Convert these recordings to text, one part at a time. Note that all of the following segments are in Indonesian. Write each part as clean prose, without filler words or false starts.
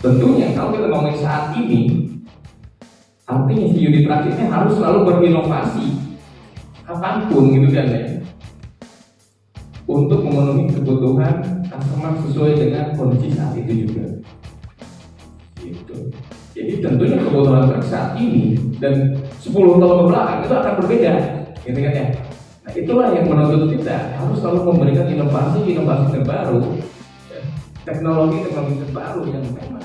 Tentunya kalau kita ngomongin saat ini, artinya si unit praktisnya harus selalu berinovasi kapanpun gitu kan ya, untuk memenuhi kebutuhan customer sesuai dengan kondisi saat itu juga. Gitu. Jadi tentunya kebutuhan truk saat ini dan 10 tahun ke belakang itu akan berbeda, gitu kan ya. Nah itulah yang menuntut kita harus selalu memberikan inovasi terbaru, ya, teknologi terbaru yang memang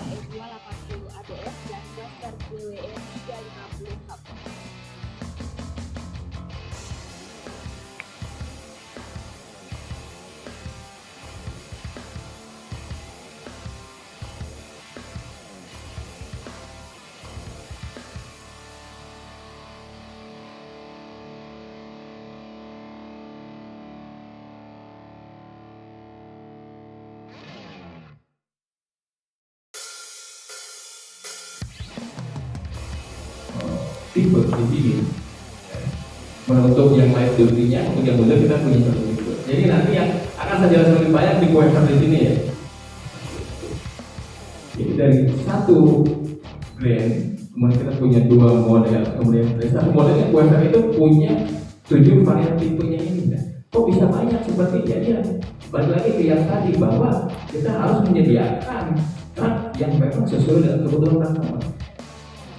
tipe di sini. Menutup yang light duty-nya, untuk yang muda kita punya satu tipe. Jadi nanti yang akan saya jelaskan lebih banyak di pointer di sini ya. Jadi dari satu brand, kemudian kita punya 2 model, kemudian dari satu modelnya pointer itu punya 7 varian tipenya ini. Nah, kok bisa banyak seperti ya? Balik lagi ke yang tadi bahwa kita harus menyediakan truk yang memang sesuai dengan kebutuhan customer.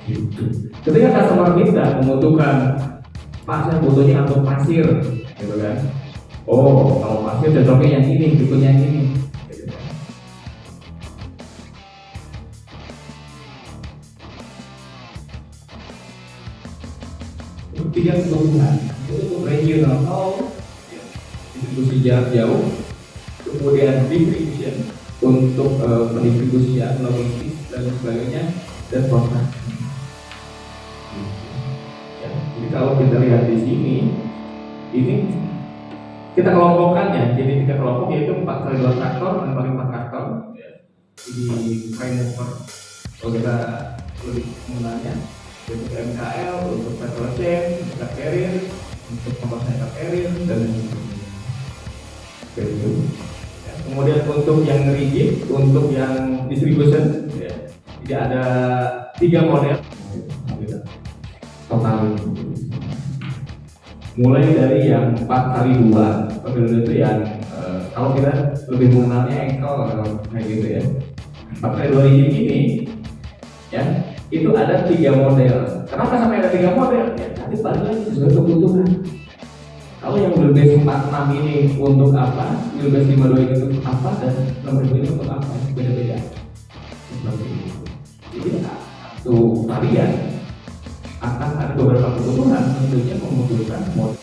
Gitu. Ketika customer kita membutuhkan, Pak saya butuhnya untuk pasir, gitu kan? Oh kalau pasir cocoknya yang ini, tipenya yang ini. Gitu kan? Untuk 3 kebutuhan, itu untuk regional haul, distribusi jarak jauh, kemudian distribution untuk pendistribusian logistik dan sebagainya, dan transaksi. Jadi kalau kita lihat di sini, ini kita kelompokkan ya. Jadi 3 kelompok yaitu 4x2 traktor, 4x4 traktor. Di frame mover kalau kita lebih mengenalnya, untuk MKL, untuk petrol chain, untuk carrier, untuk pembahasan carrier dan itu. Ya, kemudian untuk yang rigid, untuk yang distribution, ya, jadi ada 3 model total. Mulai dari yang 4x2, itu yang kalau kita lebih mengenalnya engkel kayak gitu ya. 4x2 rigid ini ya, itu ada 3 model. Kenapa sampai ada 3 model? Ya, nanti balik lagi sesuai kebutuhan. Kalau yang wheelbase 46 ini untuk apa, wheelbase 52 ini untuk apa, dan nomor 2 ini untuk apa, beda-beda. Jadi satu varian akan ada beberapa kebutuhan, tentunya membutuhkan model.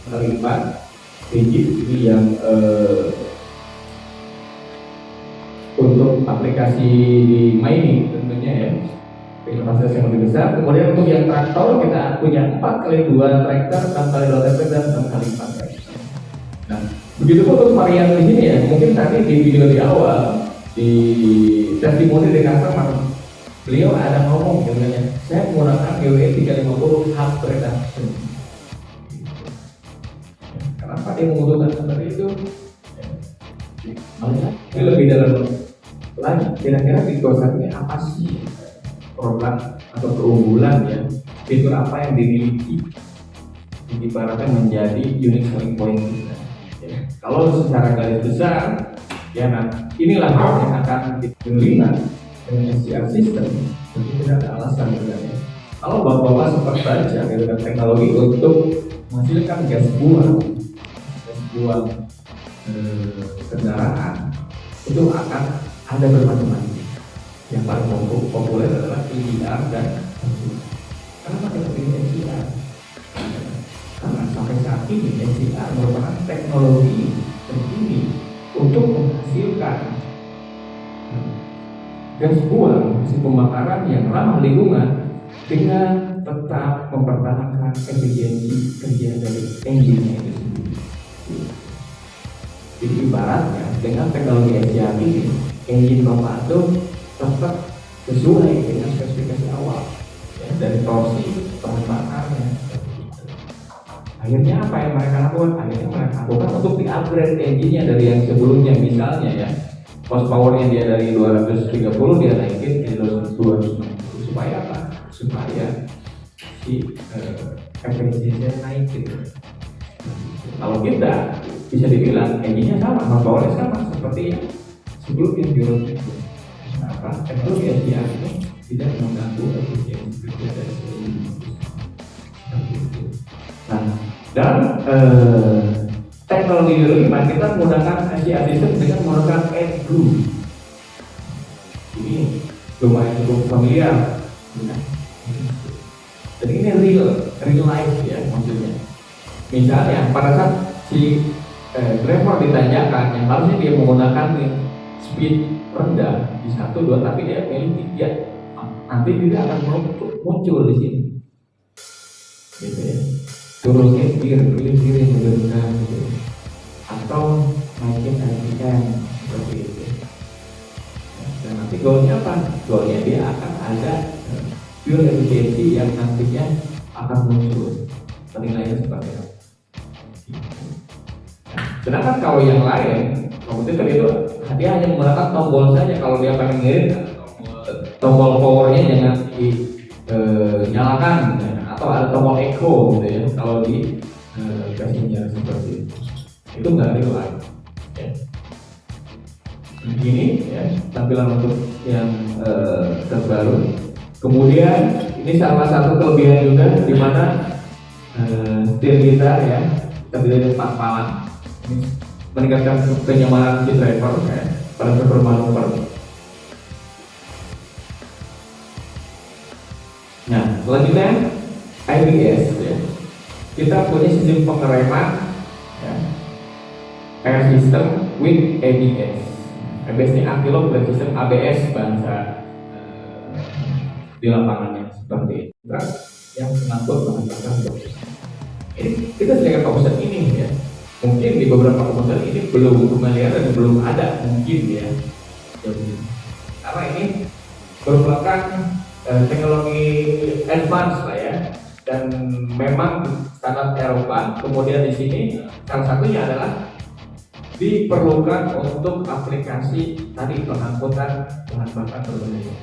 Terlibat rigid ini yang untuk aplikasi di mining tentunya ya, fasilitas yang lebih besar. Kemudian untuk yang traktor kita punya 4x2 traktor, 6x2 traktor, dan 6x4 traktor. Nah, begitu pun untuk varian di sini ya, mungkin tadi di video di awal di testimoni dari customer, beliau ada ngomong katanya, saya menggunakan GWE 350 hub reduction. Kenapa dia membutuhkan seperti itu? Ini lebih dalam lagi, kira-kira fitur-fiturnya apa sih, produk atau keunggulan ya, fitur apa yang dimiliki ibaratnya menjadi unique selling point kita. Kalau secara garis besar, ya nah, inilah yang akan diterima dengan SCR system. Jadi tidak ada alasan sebenarnya. Kalau bapak-bapak sempat baca dengan teknologi untuk menghasilkan gas buang kendaraan, itu akan ada bermacam-macam. Yang paling populer adalah EGR dan SCR. Kenapa kita pilih SCR? Karena sampai saat ini SCR merupakan teknologi terkini untuk menghasilkan gas buang hasil pembakaran yang ramah lingkungan dengan tetap mempertahankan efisiensi kerja dari engine-nya itu sendiri. Jadi ibaratnya dengan teknologi SCR ini, engine Komando tetap sesuai dengan spesifikasi awal ya, dari torsi bahan bakarnya. Nah, Akhirnya apa yang mereka lakukan? Akhirnya mereka lakukan untuk di-upgrade engine-nya dari yang sebelumnya, misalnya ya horsepower-nya dia dari 230 dia naikin ke 260. Supaya apa? Supaya si efisiensinya naik gitu. Kalau kita bisa dibilang engine-nya sama, horsepower-nya sama seperti yang sebelumnya Euro 7. Apa? Teknologi SDR ini tidak mengganggu efisiensi kerja dari seluruh itu. Nah, dan teknologi Euro 5 kita menggunakan SDR system dengan menggunakan AdBlue. Ini lumayan cukup familiar. Dan ini real life ya maksudnya. Misalnya pada saat si driver ditanyakan yang harusnya dia menggunakan speed rendah di 1, 2 tapi dia pilih 3, nanti dia akan muncul di sini gitu ya, turunin gear, pilih gear yang lebih rendah gitu, atau naikin RPM seperti itu. Dan nanti goalnya apa? Goalnya dia akan ada fuel efficiency yang nantinya akan muncul penilaian seperti itu. Sedangkan kalau yang lain komputer itu dia hanya menggunakan tombol saja. Kalau dia pengen ngirit, tombol powernya jangan dinyalakan ya. Atau ada tombol echo gitu ya. Kalau di gasingnya seperti itu nggak real life ya. Ini ya tampilan untuk yang terbaru. Kemudian ini salah satu kelebihan juga di mana setir kita ya terdiri dari 4 palan. Ini meningkatkan kenyamanan si driver ya, pada bermanuver. Nah, selanjutnya ABS ya. Kita punya sistem pengereman ya, air system with ABS. ABS ini anti-lock brake system, ABS bahasa di lapangannya seperti itu. Yang mengangkut bahan bakar box. Ini kita sedang fokus ini ya. Mungkin di beberapa komputer ini belum familiar dan belum ada mungkin ya. Karena ini merupakan teknologi advance lah ya, dan memang standar Eropa. Kemudian di sini salah satunya adalah diperlukan untuk aplikasi tadi pengangkutan bahan bakar berbahaya.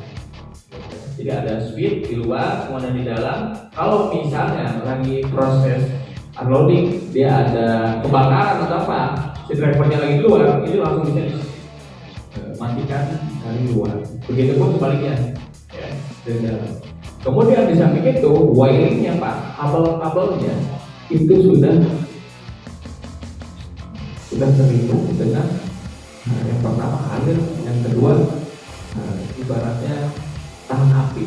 Jadi ada speed di luar, kemudian di dalam. Kalau misalnya lagi proses unloading, dia ada kebakaran atau apa, si drivernya lagi di luar, itu langsung bisa matikan dari luar. Begitupun sebaliknya, ya, dari dalam. Kemudian di samping itu, wiringnya Pak, kabel-kabelnya itu sudah terlindung dengan yang pertama air, yang kedua ibaratnya tahan api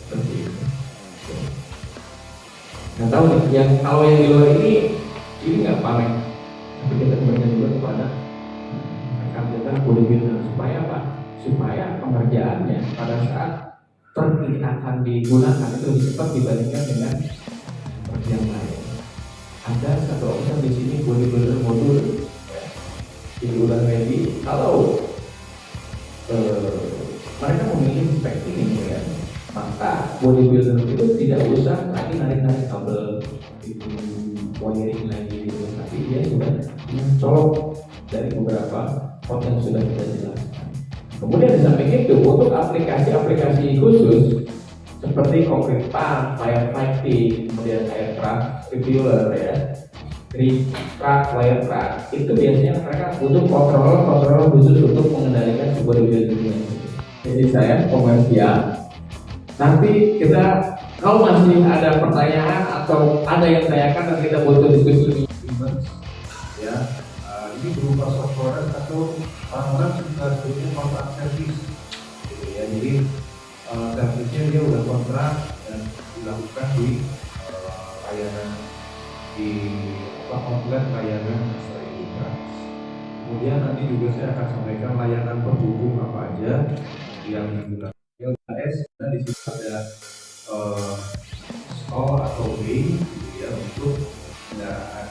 seperti itu. Nggak tahu nih, yang kalau yang di luar ini nggak pamer, tapi kita kembali juga kepada rekan kita bodybuilder supaya apa? Supaya pengerjaannya pada saat truk ini akan digunakan itu lebih cepat dibandingkan dengan yang lain. Ada satu opsi di sini bodybuilder modul ya, di udah ready. Kalau mereka memilih spek ini ya, maka bodybuilder itu tidak usah lagi narik kabel itu wiring lagi gitu, tapi dia sudah mencolok dari beberapa port yang sudah kita jelaskan. Kemudian di samping itu untuk aplikasi-aplikasi khusus seperti concrete pump, firefighting, kemudian aircraft refueler ya, truck, wire truck, itu biasanya mereka butuh kontrol khusus untuk mengendalikan sebuah bodybuilder. Jadi saya komersial. Nanti kita kalau masih ada pertanyaan atau ada yang tanyakan dan kita butuh diskusi ya, ini berupa software atau orang-orang sudah punya kontrak servis gitu ya. Jadi servisnya dia udah kontrak dan dilakukan di layanan di outlet layanan Astraika. Kemudian nanti juga saya akan sampaikan layanan penghubung apa aja yang digunakan LKS, dan di situ ada stall atau bay gitu ya, untuk kendaraan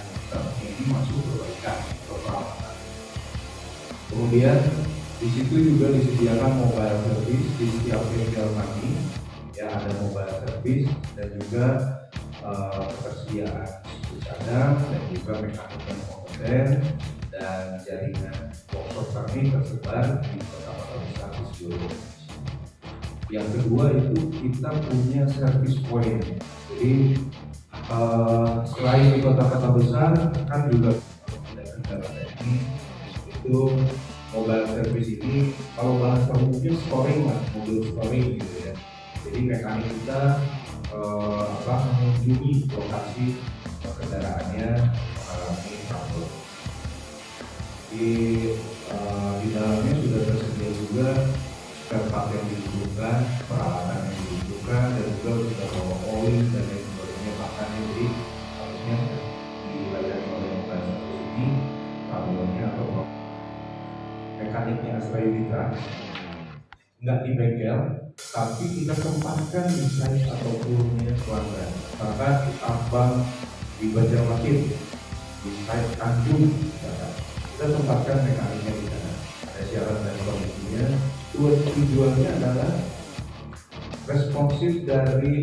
ini masuk perbaikan atau perawatan. Kemudian di situ juga disediakan mobile service di setiap bengkel kami ya, ada mobile service dan juga ketersediaan kadang dan juga mekanik yang kompeten, dan jaringan workshop kami tersebar di kota-kota besar di seluruh Indonesia. Yang kedua itu kita punya service point. Jadi selain di kota-kota besar kan juga ada kendala teknis itu mobile service ini, kalau bahasa umumnya storing lah, mobil storing gitu ya. Jadi mekanik kita mengunjungi lokasi kendaraannya mengalami trouble. Di dalamnya sudah tersedia juga spare part yang dibutuhkan, peralatan yang dibutuhkan, dan juga sudah bawa oli dan lain sebagainya. Bahkan jadi harusnya dilayani oleh mobile service ini kabelnya atau mekaniknya Astra Unitra nggak di bengkel, tapi kita tempatkan di site atau turunnya pelanggan. Bahkan di Abang, di Banjarmasin, di site Tanjung, kita tempatkan mekaniknya di sana. Ada syarat dan kondisinya. Tujuannya adalah responsif dari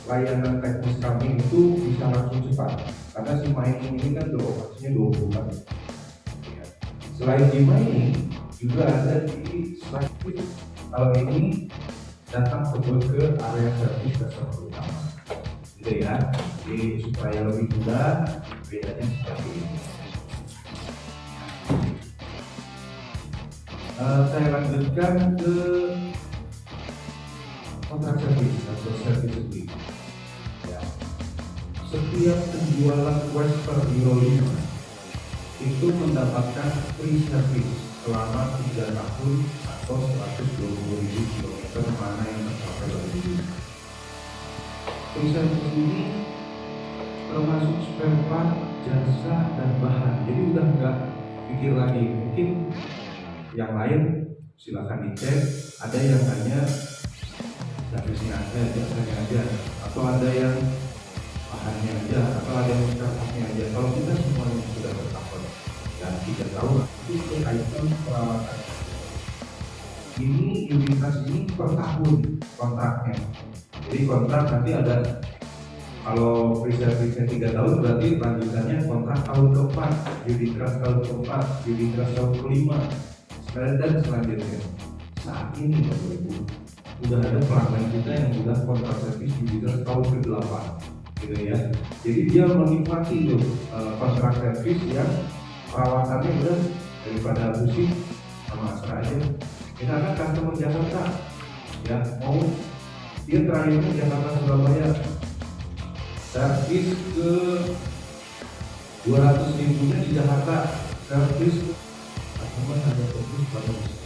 layanan teknis kami itu bisa langsung cepat. Karena si mining ini kan beroperasinya 20 hari. Selain di mining, juga ada di slide. Kalau ini datang ke area servis customer utama, gitu ya. Jadi supaya lebih mudah, bedanya seperti ini. Saya lanjutkan ke kontrak servis atau servis lebih. Ya. Setiap penjualan quest per Euro 5 itu mendapatkan free service selama 3 tahun atau 120.000 km mana yang tercapai lebih dulu. Free service ini termasuk spare part, jasa, dan bahan. Jadi udah nggak pikir lagi, mungkin yang lain silakan dicek. Ada yang hanya servisnya aja, jasanya aja, atau ada yang bahannya aja, atau ada yang spare partnya aja. Kalau kita semuanya sudah tercover dan 3 tahun itu item perawatan. Ini unitas ini per tahun kontraknya. Jadi kontrak nanti ada, kalau free service-nya 3 tahun berarti lanjutannya kontrak tahun keempat, unit trust tahun keempat, unit trust tahun kelima, dan selanjutnya. Saat ini Bapak Ibu sudah ada pelanggan kita yang sudah kontrak servis unit trust tahun ke-8, gitu ya. Jadi dia menikmati tuh kontrak servis yang perawatannya udah daripada musik sama Astra aja. Misalkan customer Jakarta ya mau dia terakhirnya Jakarta Surabaya servis ke 200.000 nya di Jakarta, servis customer hanya fokus pada musik,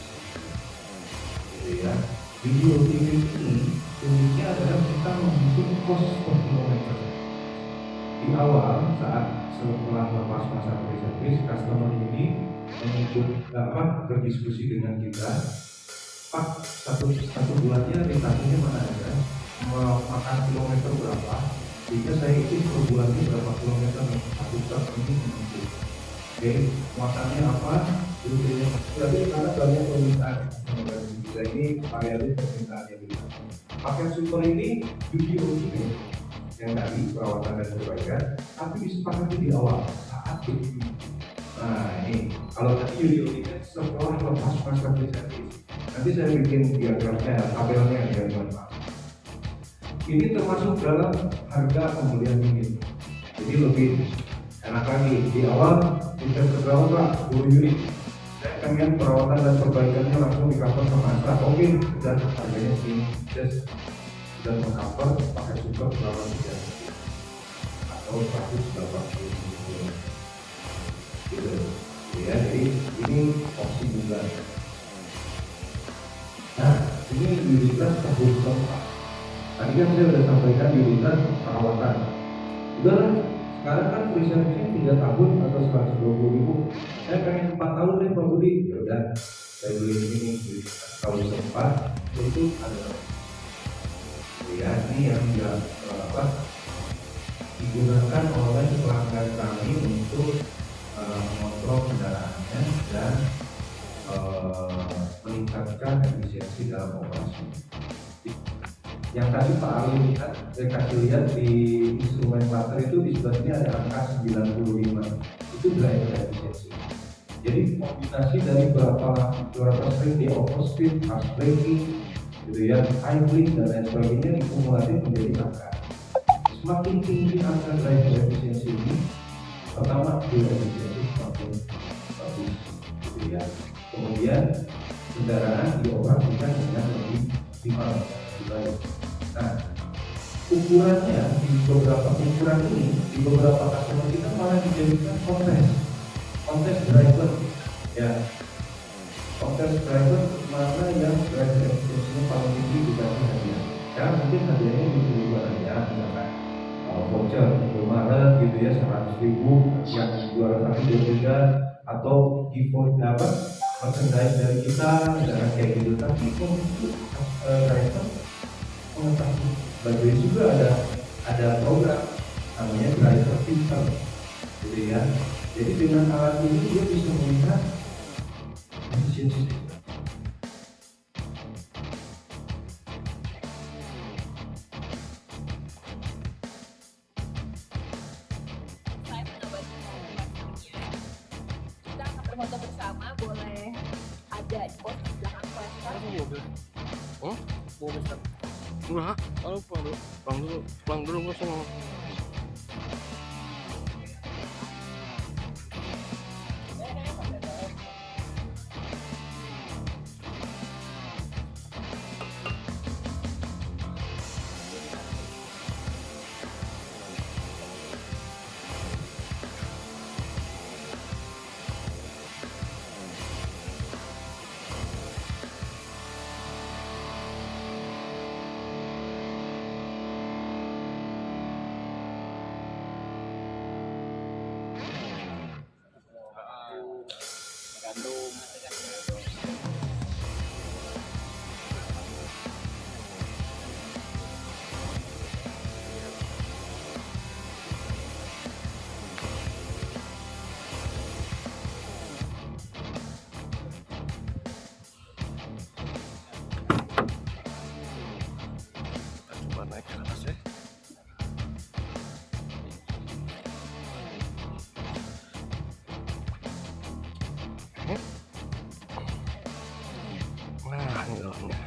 gitu ya. Video TV ini uniknya adalah kita menghitung cost per kilometer. Di awal saat setelah lepas masa free service, customer ini berdiskusi dengan kita, Pak, satu bulannya rentasinya mana aja, mau makan kilometer berapa, jika saya hitung per bulannya berapa kilometer satu truk ini menghitung. Oke, muatannya apa, rutenya. Tapi karena banyak permintaan kita ini variabel permintaannya juga. Paket super ini video ini yang tadi perawatan dan perbaikan, tapi disepakati di awal saat ini. Nah ini, kalau tadi Yudi kan setelah lepas masa free service, nanti saya bikin diagramnya, tabelnya ya teman-teman. Ini termasuk dalam harga pembelian ini. Jadi lebih enak lagi di awal kita berapa Pak 10 unit. Saya pengen perawatan dan perbaikannya langsung di cover sama Astra. Oke, dan harganya segini. Just sudah mengcover pakai super selama 3 atau 180 gitu ya. Jadi ini opsi juga. Nah ini unitas tahun keempat. Tadi kan saya sudah sampaikan unitas perawatan. Udah sekarang kan free service-nya 3 tahun atau 120.000. Saya pengen 4 tahun deh Pak Budi. Ya udah, saya beli ini tahun keempat itu ada. Ya ini yang digunakan oleh pelanggan kami untuk mengontrol kendaraannya dan meningkatkan efisiensi dalam operasi. Yang tadi Pak Ali lihat saya kasih lihat di instrumen plater itu di sebelah sini ada angka 95, itu driver efficiency. Jadi kombinasi dari beberapa string di overspeed, fast braking, gitu ya, high blink dan lain sebagainya dikumulatif menjadi angka. Semakin tinggi angka driver efficiency ini, pertama fuel efficiency semakin bagus, gitu ya. Kemudian kendaraan dioperasikan dengan lebih optimal, lebih baik. Nah, ukurannya di beberapa ukuran ini, di beberapa customer kita malah dijadikan kontes driver, ya. Kontes driver mana yang driver efficiency paling tinggi dikasih hadiah. Ya mungkin hadiahnya di barangnya, misalkan voucher Indomaret gitu ya 100.000 yang juara 1 2 3 atau giveaway merchandise dari kita dan kayak gitu. Tapi untuk driver pengetahuan bagian juga ada program namanya driver filter gitu ya. Jadi dengan alat ini dia bisa melihat efisiensi. Kita akan berfoto bersama, boleh ada di pos di belakang Quester. Oh, mau besar. Enggak, kalau pulang dulu nggak usah. Coba naik ke atas ya. Nah, ini dalamnya.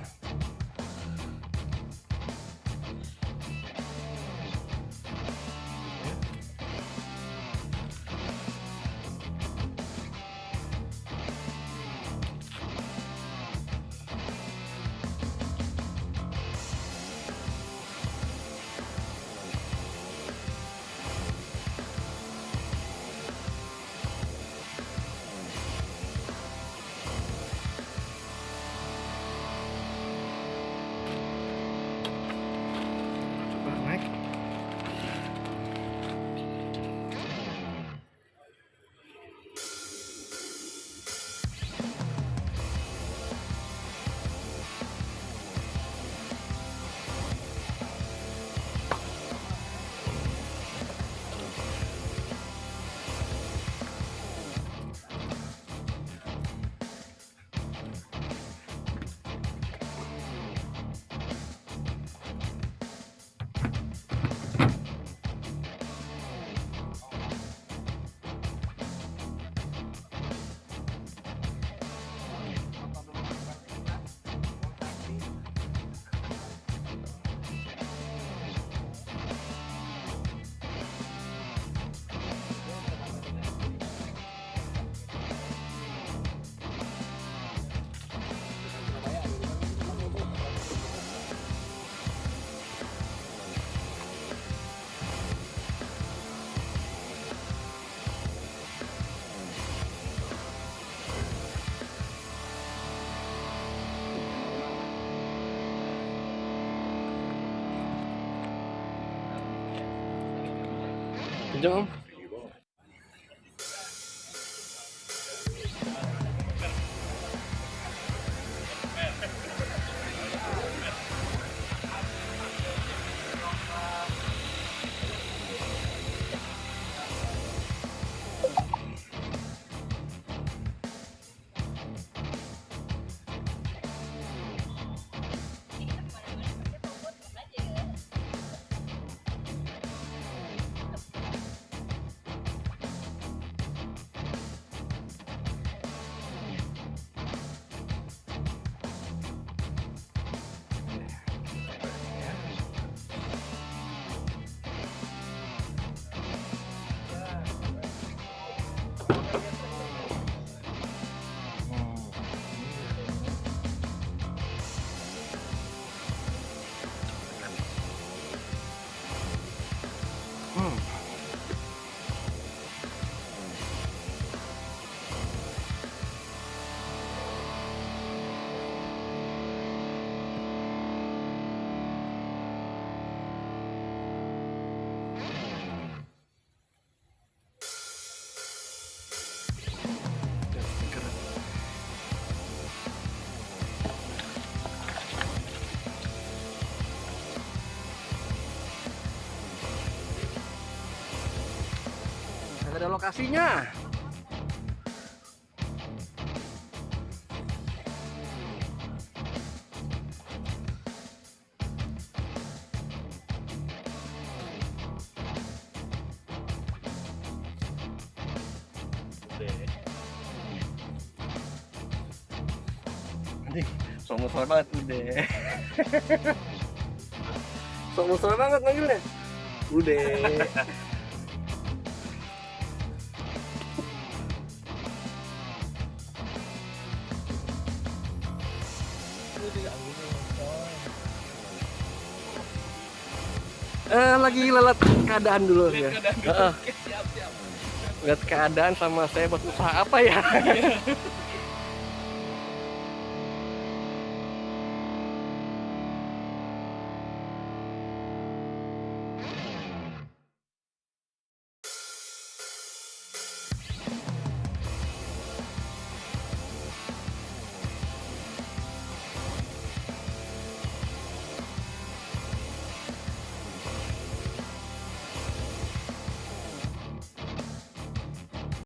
Coba naik. Kencang, Om. lokasinya. Anjing, sok musuh banget udah. Sok musuh banget manggilnya. Udah. Lagi lihat keadaan dulu ya. Lihat keadaan sama saya buat usaha apa ya.